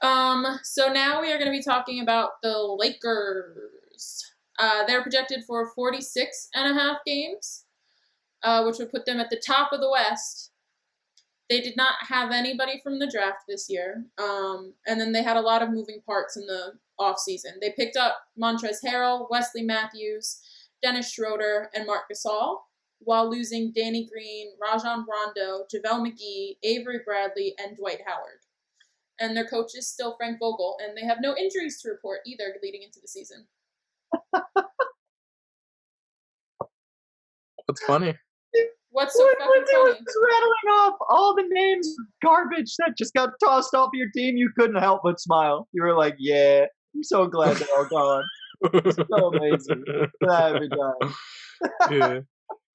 So now we are going to be talking about the Lakers. They're projected for 46 and a half games, which would put them at the top of the West. They did not have anybody from the draft this year, and then they had a lot of moving parts in the offseason. They picked up Montrezl Harrell, Wesley Matthews, Dennis Schroeder, and Marc Gasol, while losing Danny Green, Rajon Rondo, JaVale McGee, Avery Bradley, and Dwight Howard. And their coach is still Frank Vogel, and they have no injuries to report either leading into the season. What's funny? What's so fucking funny? When rattling off all the names of garbage that just got tossed off your team, you couldn't help but smile. You were like, yeah, I'm so glad they're all gone. It's so amazing. Every time. Yeah.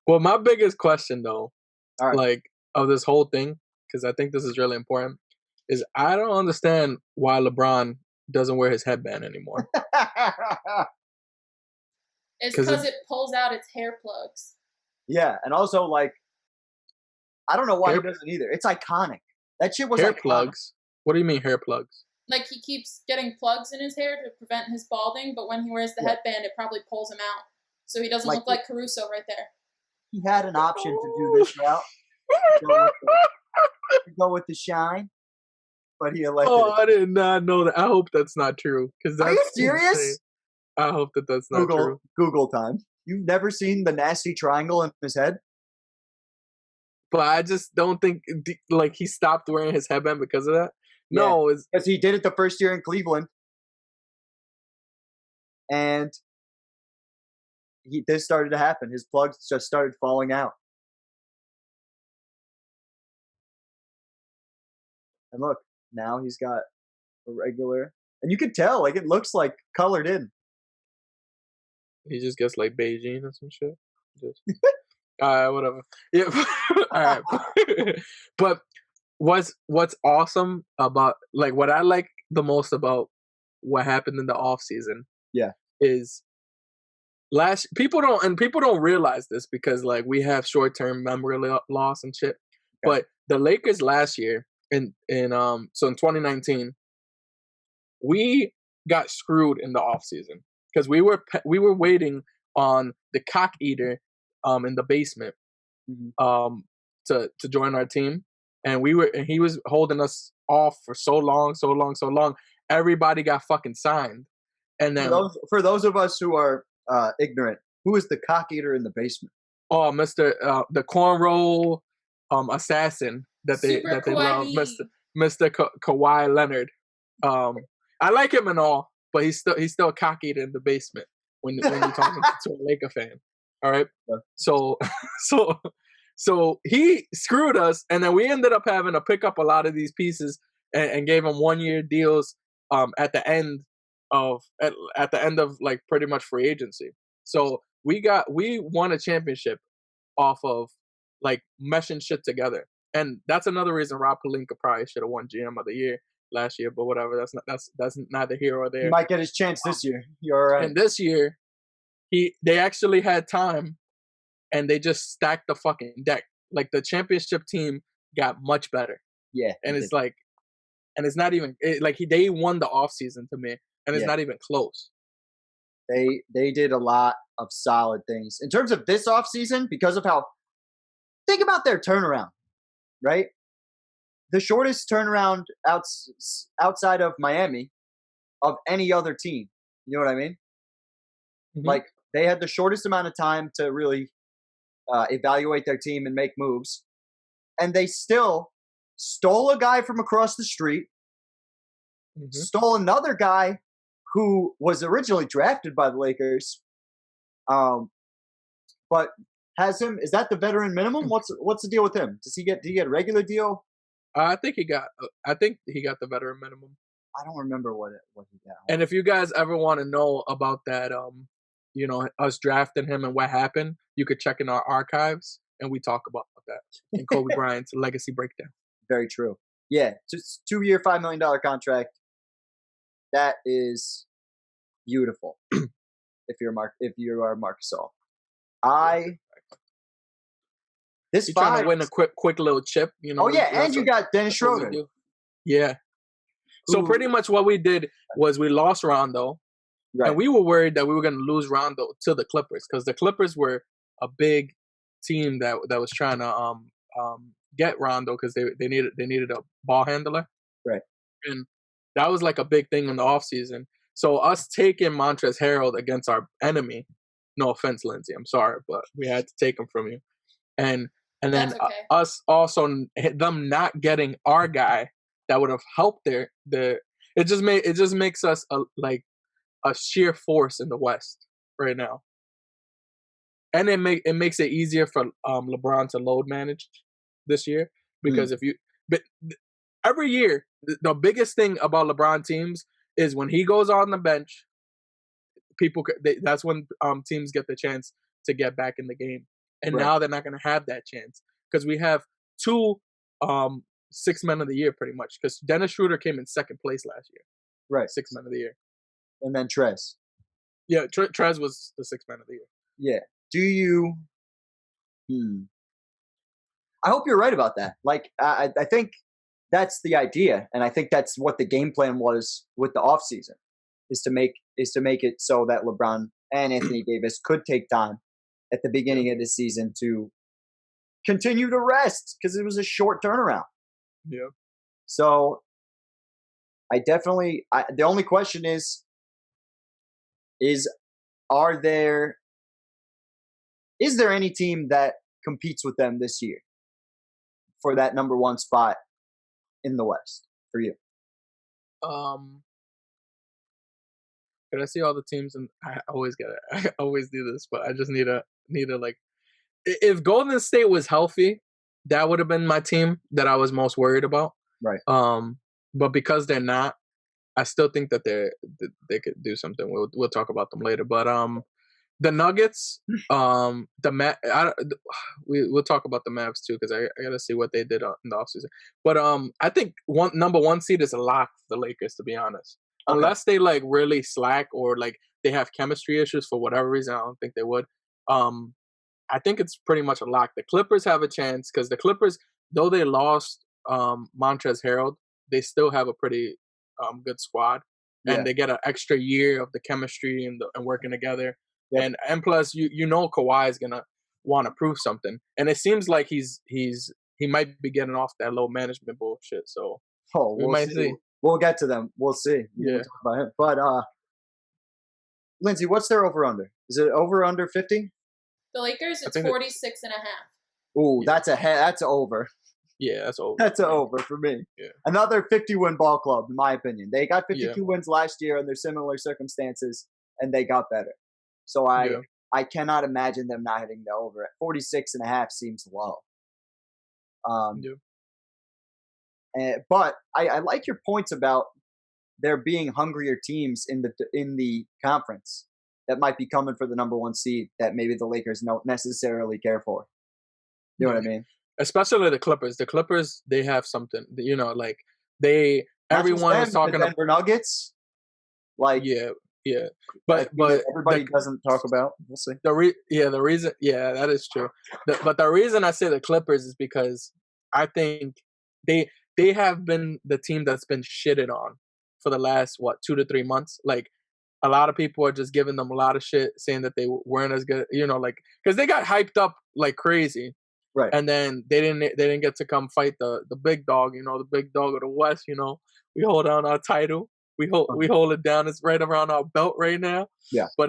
Well, my biggest question, though, like, of this whole thing, because I think this is really important, is I don't understand why LeBron doesn't wear his headband anymore. It's because it pulls out its hair plugs. Yeah, and also, like, I don't know why he doesn't either. It's iconic. That shit was hair iconic. Plugs? What do you mean hair plugs? Like, he keeps getting plugs in his hair to prevent his balding, but when he wears the headband, it probably pulls him out. So he doesn't look like Caruso right there. He had an option to do this route. Go with the shine. But he elected. Oh, I did not know that. I hope that's not true. Are you serious? Insane. I hope that's not true. Google time. You've never seen the nasty triangle in his head? But I just don't think, like, he stopped wearing his headband because of that. Yeah, no, because he did it the first year in Cleveland, and this started to happen. His plugs just started falling out. And look, now he's got a regular, and you could tell, like, it looks like colored in. He just gets like Beijing or some shit. Whatever. Yeah. All right. But what's awesome about, like, what I like the most about what happened in the offseason, is people don't realize this because, like, we have short-term memory loss and shit. Okay. But the Lakers last year so in 2019, we got screwed in the offseason because we were waiting on the cock eater in the basement to join our team, and he was holding us off for so long. Everybody got fucking signed, and then for those of us who are ignorant, who is the cock eater in the basement? Oh, the cornrow assassin that they love, Mr. Kawhi Leonard. I like him and all, but he's still cock eater in the basement when you're talking to a Laker fan. All right, so he screwed us, and then we ended up having to pick up a lot of these pieces and gave him 1-year deals at the end of like pretty much free agency. So we won a championship off of like meshing shit together, and that's another reason Rob Pelinka probably should have won GM of the year last year. But whatever, that's neither here or there. He might get his chance this year. You're right. And this year, they actually had time, and they just stacked the fucking deck. Like, the championship team got much better. Yeah, and it's like, and it's not even they won the offseason to me, and it's not even close. They did a lot of solid things in terms of this offseason because of how. Think about their turnaround, right? The shortest turnaround outside of Miami of any other team. You know what I mean? Mm-hmm. Like, they had the shortest amount of time to really evaluate their team and make moves. And they still stole a guy from across the street, stole another guy who was originally drafted by the Lakers, but has him. Is that the veteran minimum? What's the deal with him? Did he get a regular deal? I think he got the veteran minimum. I don't remember what he got. And if you guys ever want to know about that, us drafting him and what happened, you could check in our archives, and we talk about that in Kobe Bryant's legacy breakdown. Very true. Yeah, just 2-year, $5 million contract. That is beautiful. if you are Marc Gasol, You're trying to win a quick little chip, Oh yeah, and you got Dennis Schroeder. Yeah. So pretty much what we did was we lost Rondo, Right. and we were worried that we were going to lose Rondo to the Clippers because the Clippers were a big team that was trying to get Rondo because they needed a ball handler. Right. And that was like a big thing in the offseason. So us taking Montrezl Harrell against our enemy, no offense, Lindsay, I'm sorry, but we had to take him from you. And then That's okay. us also them not getting our guy that would have helped their it just makes us like a sheer force in the West right now. And it makes it easier for LeBron to load manage this year because every year the biggest thing about LeBron teams is when he goes on the bench, that's when teams get the chance to get back in the game. And now they're not going to have that chance because we have two 6 men of the year pretty much because Dennis Schroeder came in second place last year. Right. 6 men of the year. And then Trez. Yeah, Trez was the 6 man of the year. Yeah. Do you? I hope you're right about that. Like, I think that's the idea, and I think that's what the game plan was with the offseason, is to make it so that LeBron and Anthony Davis could take time at the beginning of the season to continue to rest because it was a short turnaround. Yeah. So I definitely. The only question is is there any team that competes with them this year for that number one spot in the West for you? Can I see all the teams? And I always do this, but I just need to like, if Golden State was healthy, that would have been my team that I was most worried about. Right. But because they're not, I still think that they could do something. We'll talk about them later. But the Nuggets, we'll talk about the Mavs too because I gotta see what they did in the offseason. But I think number one seed is a lock for the Lakers, to be honest. Okay. Unless they like really slack or like they have chemistry issues for whatever reason, I don't think they would. I think it's pretty much a lock. The Clippers have a chance because the Clippers, though they lost Montrezl Harrell, they still have a pretty good squad, and they get an extra year of the chemistry and working together. Yep. And plus, you know, Kawhi is gonna want to prove something, and it seems like he might be getting off that low management bullshit. So we might see. We'll get to them. We'll see. We'll talk about him. But Lindsay, what's their over under? Is it over under 50? The Lakers, it's 46 and a half. Ooh, that's over. Yeah, that's over. That's over for me. Yeah. Another 50-win ball club, in my opinion. They got 52 wins last year under similar circumstances, and they got better. So I cannot imagine them not hitting the over. At 46 and a half seems low. But I like your points about there being hungrier teams in the conference that might be coming for the number one seed that maybe the Lakers don't necessarily care for. You know what I mean? Especially the Clippers. The Clippers, they have something. You know, like everyone is talking about Denver Nuggets. Like but everybody doesn't talk about. We'll see. The reason that is true. But the reason I say the Clippers is because I think they have been the team that's been shitted on for the last 2 to 3 months. Like a lot of people are just giving them a lot of shit, saying that they weren't as good. You know, like because they got hyped up like crazy. Right. And then they didn't get to come fight the big dog, you know, the big dog of the West, you know. We hold down our title. We hold it down. It's right around our belt right now. Yeah. But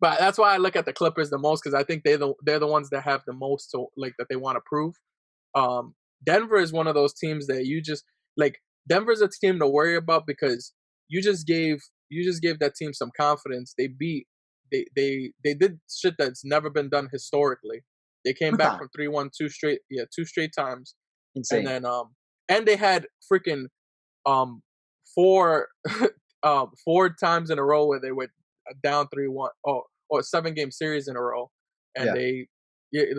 that's why I look at the Clippers the most because I think they're the ones that have the most to, like that they want to prove. Denver is one of those teams that you just like. Denver's a team to worry about because you just gave that team some confidence. They did shit that's never been done historically. They came back from 3-1 2 straight times. Insane. And then and they had freaking 4 times in a row where they went down 3-1 or 7-game series in a row. And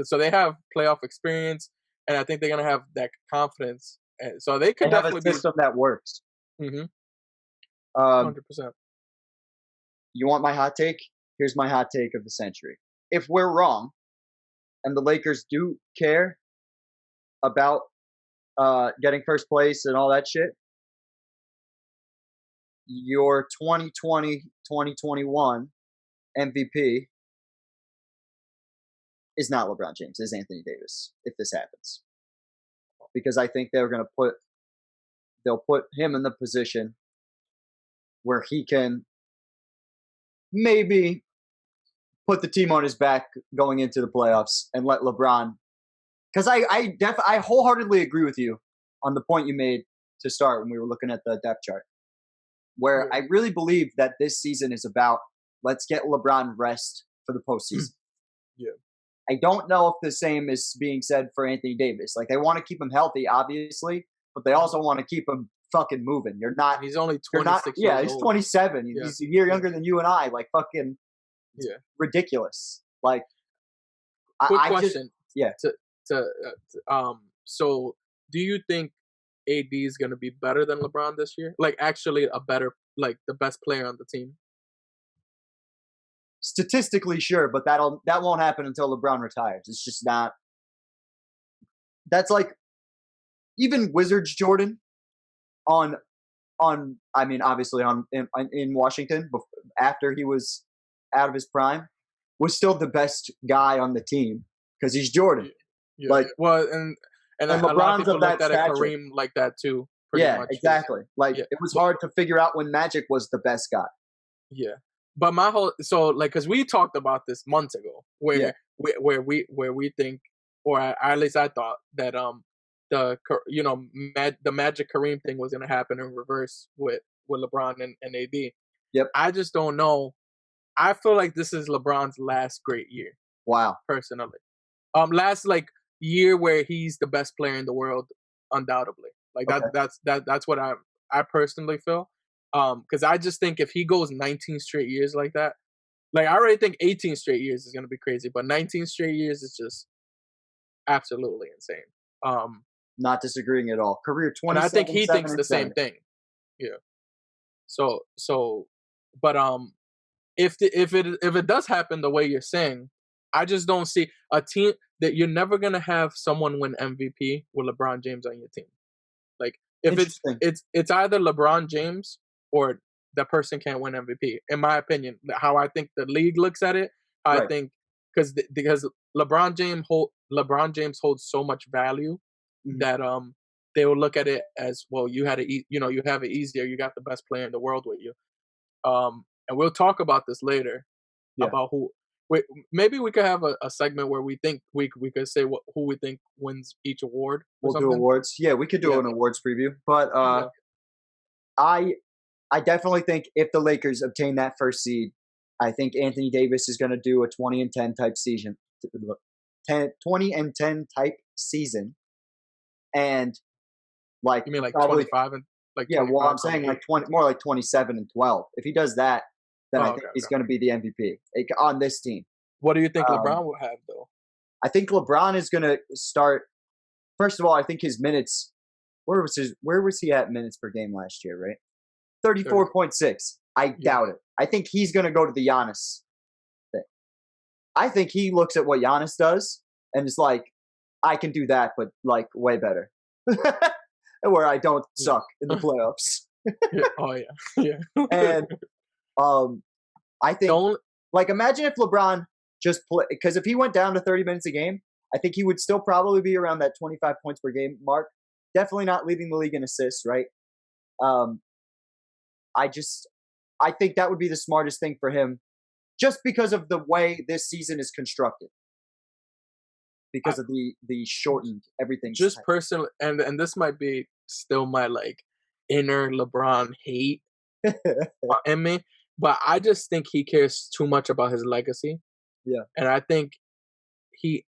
so they have playoff experience and I think they're going to have that confidence. And so they could definitely have a system that works. Mm-hmm. 100%. You want my hot take? Here's my hot take of the century. If we're wrong, and the Lakers do care about getting first place and all that shit, your 2020-2021 MVP is not LeBron James, it's Anthony Davis if this happens. Because I think they'll put him in the position where he can maybe put the team on his back going into the playoffs and let LeBron. Because I wholeheartedly agree with you on the point you made to start when we were looking at the depth chart, where I really believe that this season is about let's get LeBron rest for the postseason. Yeah. I don't know if the same is being said for Anthony Davis. Like, they want to keep him healthy, obviously, but they also want to keep him fucking moving. He's only 26 years old. He's 27. Yeah. He's a year younger than you and I. Like, fucking ridiculous. Like, quick question. Just, So do you think AD is going to be better than LeBron this year? Like, actually the best player on the team? Statistically, sure, but that won't happen until LeBron retires. It's just not. That's like even Wizards Jordan obviously in Washington after he was out of his prime was still the best guy on the team because he's Jordan. Yeah. Like, well, and LeBron's a lot of people of that looked at stature. Kareem like that too. Much. Exactly. Like, it was hard to figure out when Magic was the best guy. Yeah. But because we talked about this months ago, where we think, or at least I thought that the Magic Kareem thing was going to happen in reverse with LeBron and AD. Yep. I just don't know. I feel like this is LeBron's last great year. Wow. Personally, last year where he's the best player in the world, undoubtedly. Like that's what I personally feel. Because I just think if he goes 19 straight years like that, I already think 18 straight years is going to be crazy, but 19 straight years is just absolutely insane. Not disagreeing at all. Career 27. And I think he thinks the same thing. Yeah. But if it does happen the way you're saying, I just don't see a team that you're never going to have someone win MVP with LeBron James on your team. Like, if it's either LeBron James or the person can't win MVP, in my opinion. How I think the league looks at it, I think because LeBron James holds so much value that they will look at it as, well, you have it easier. You got the best player in the world with you. And we'll talk about this later about who. Maybe we could have a segment where we think we could say who we think wins each award. We'll do awards. Yeah, we could do an awards preview. But I definitely think if the Lakers obtain that first seed, I think Anthony Davis is going to do a 20-10 type season. 20-10 type season. And you mean probably, 25 and well, I'm saying 20, more like 27-12. If he does that, then I think he's going to be the MVP on this team. What do you think LeBron will have, though? I think LeBron is going to start. First of all, I think his minutes. Where was he at minutes per game last year? Right, 34.6. I doubt it. I think he's going to go to the Giannis thing. I think he looks at what Giannis does and is like, I can do that, but way better. Where I don't suck in the playoffs. And I think imagine if LeBron just play, because if he went down to 30 minutes a game, I think he would still probably be around that 25 points per game mark. Definitely not leading the league in assists, right? I think that would be the smartest thing for him, just because of the way this season is constructed. Because of the shortened everything. Just personally, and this might be still my inner LeBron hate in me, but I just think he cares too much about his legacy. Yeah, and I think he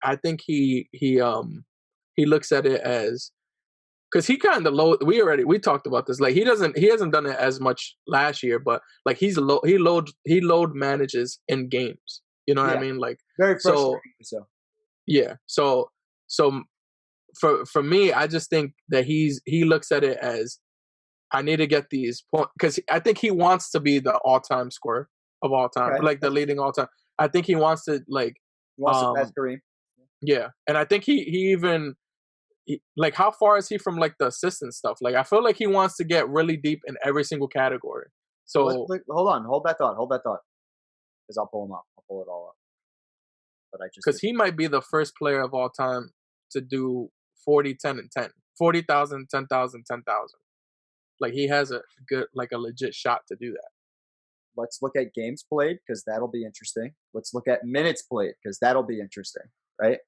looks at it as, because he kind of we talked about this. He hasn't done it as much last year, but he load manages in games. You know what I mean? Very frustrating. So. Yeah. So for me, I just think that he looks at it as, I need to get these points, because I think he wants to be the all-time scorer of all time, the leading all-time. I think he wants to he wants to pass Kareem. Yeah, and I think he even how far is he from the assist and stuff? I feel like he wants to get really deep in every single category. So hold on, hold that thought, because I'll pull them up. I'll pull it all up. But I just because he might be the first player of all time to do 40, 10, and 10. 40,000, 10,000, 10,000. Like he has a good, like a legit shot to do that. Let's look at games played because that'll be interesting. Let's look at minutes played because that'll be interesting, right?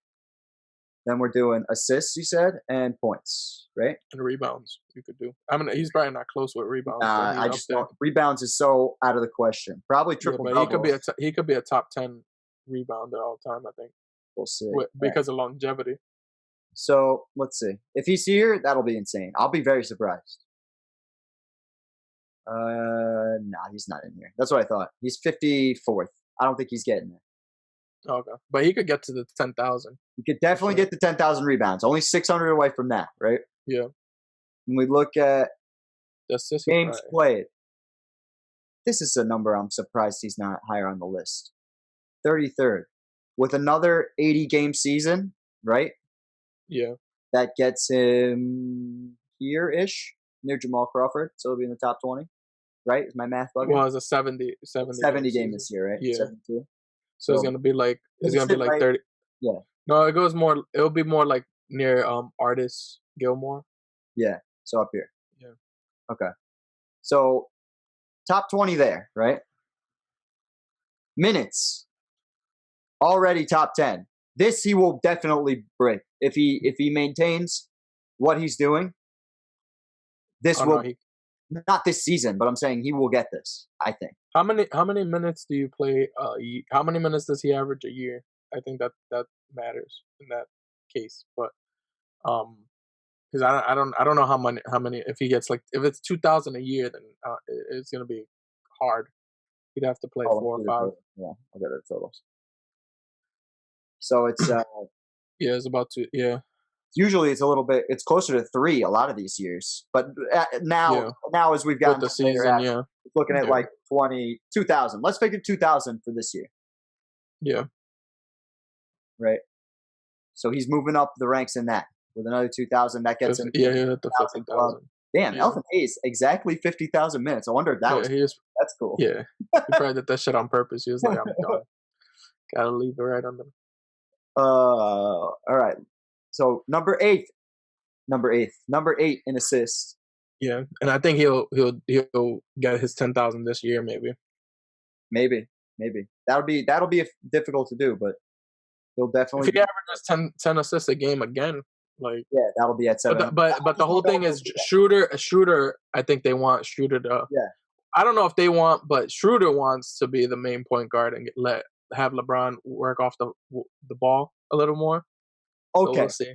Then we're doing assists, you said, and points, right? And rebounds you could do. I mean, he's probably not close with rebounds. But I just don't. Rebounds is so out of the question. Probably triple but doubles. he could be a top 10 rebounder all time. I think we'll see because of longevity. So let's see. If he's here, that'll be insane. I'll be very surprised. Nah, he's not in here. That's what I thought. He's 54th. I don't think he's getting there. Okay, but he could get to the 10,000. He could definitely get to 10,000 rebounds. Only 600 away from that, right? Yeah. When we look at games played, this is a number I'm surprised he's not higher on the list. 33rd. With another 80-game season, right? Yeah. That gets him here-ish, near Jamal Crawford. So he'll be in the top 20, right? Is my math bugging? Well, it's a 70 game this year, right? Yeah. 72. So it's gonna be like 30. Yeah. No, it'll be more like near Artis Gilmore. Yeah. So up here. Yeah. Okay. So top 20 there, right? Minutes. Already top 10. This he will definitely break if he maintains what he's doing. Not this season, but I'm saying he will get this. I think. How many minutes do you play? How many minutes does he average a year? I think that matters in that case. But because I don't know how many if he gets like if it's 2,000 a year, then it's gonna be hard. He'd have to play 4 or 5. Yeah, I'll get the totals. So it's yeah, it's about 2. Yeah. Usually it's a little bit. It's closer to 3 a lot of these years, but now as we've gotten the season, looking at like 2,000. Let's figure 2,000 for this year. Yeah. Right. So he's moving up the ranks in that with another 2,000. That gets him. Yeah, at the 50,000. Damn, Elton Hayes exactly 50,000 minutes. I wonder if that that's cool. Yeah, he probably did that shit on purpose. He was like, I'm done. Gotta leave it right on them. All right. So number 8 in assists. Yeah, and I think he'll get his 10,000 this year, maybe. Maybe that'll be difficult to do, but he'll definitely. If he averages 10 assists a game again, like that'll be at 7. But the whole thing is Schroeder. I think they want Schroeder to. Yeah. I don't know if they want, but Schroeder wants to be the main point guard and have LeBron work off the ball a little more. Okay. So we'll see.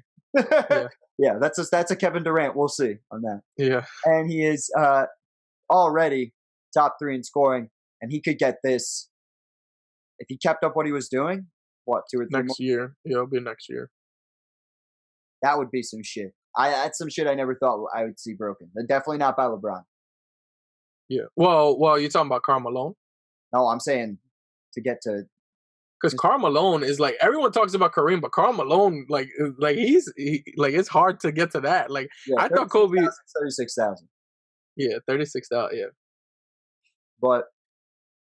Yeah, that's a Kevin Durant. We'll see on that. Yeah. And he is already top 3 in scoring, and he could get this if he kept up what he was doing. What, 2 or 3 next year? Yeah, it'll be next year. That would be some shit. That's some shit I never thought I would see broken. Definitely not by LeBron. Yeah. Well, you're talking about Karl Malone? No, I'm saying to get to. Because Karl Malone is like everyone talks about Kareem, but Karl Malone like it's hard to get to that. Like I thought Kobe 36,000. Yeah, 36,000. Yeah. But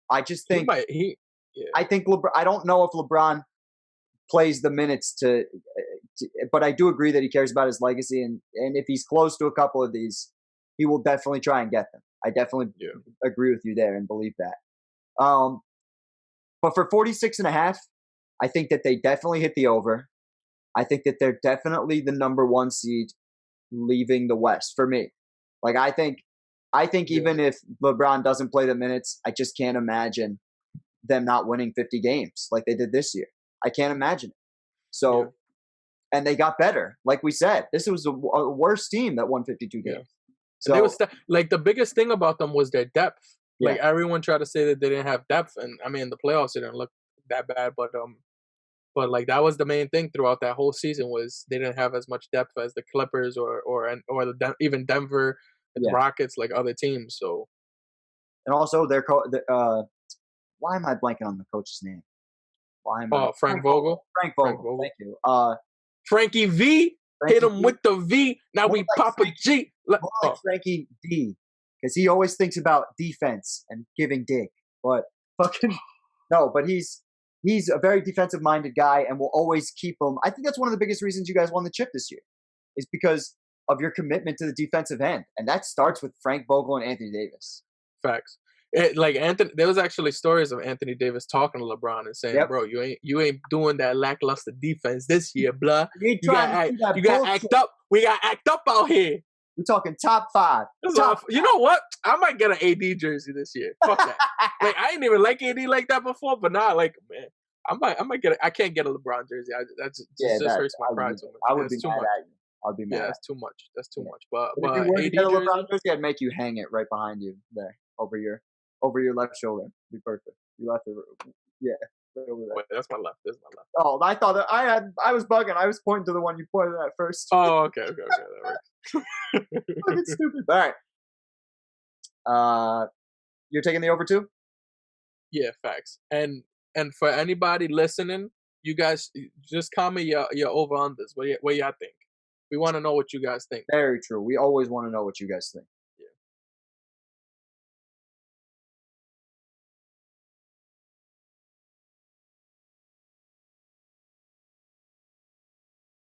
I just think I think LeBron. I don't know if LeBron plays the minutes to, but I do agree that he cares about his legacy, and if he's close to a couple of these, he will definitely try and get them. I definitely agree with you there and believe that. But for 46.5, I think that they definitely hit the over. I think that they're definitely the number 1 seed leaving the West for me. Like I think even if LeBron doesn't play the minutes, I just can't imagine them not winning 50 games like they did this year. I can't imagine it. So, and they got better. Like we said, this was a worse team that won 52 games. So they was like the biggest thing about them was their depth. Like everyone tried to say that they didn't have depth, and I mean the playoffs didn't look that bad, but like that was the main thing throughout that whole season was they didn't have as much depth as the Clippers or even Denver, and the Rockets, like other teams. So, and also why am I blanking on the coach's name? Frank Vogel. Frank Vogel. Thank you. Frankie V. Hit him with the V. Now we pop a G. Frankie D. because he always thinks about defense and giving dick. But fucking no, but he's a very defensive minded guy and will always keep him. I think that's one of the biggest reasons you guys won the chip this year, is because of your commitment to the defensive end, and that starts with Frank Vogel and Anthony Davis. Facts. There was actually stories of Anthony Davis talking to LeBron and saying, "Bro, you ain't doing that lackluster defense this year, blah. You got to act up. We got to act up out here. We're talking top 5. You know what? I might get an AD jersey this year. Fuck that. Like, I ain't even like AD like that before, but now I like him, man. I might get. I can't get a LeBron jersey. That just hurts my pride too much. I would be mad at you. I'd be mad. Yeah, that's too much. That's too much. But if you were to get a LeBron jersey, I'd make you hang it right behind you there, over your left shoulder. It'd be perfect. You left it. Yeah. Right over there. Wait, that's my left. This is my left. Oh, I thought that I was bugging. I was pointing to the one you pointed at first. Oh, okay. That works. Fucking stupid. All right. You're taking the over 2? Yeah, facts. And for anybody listening, you guys just comment your over unders. What y'all think? We want to know what you guys think. Very true. We always want to know what you guys think.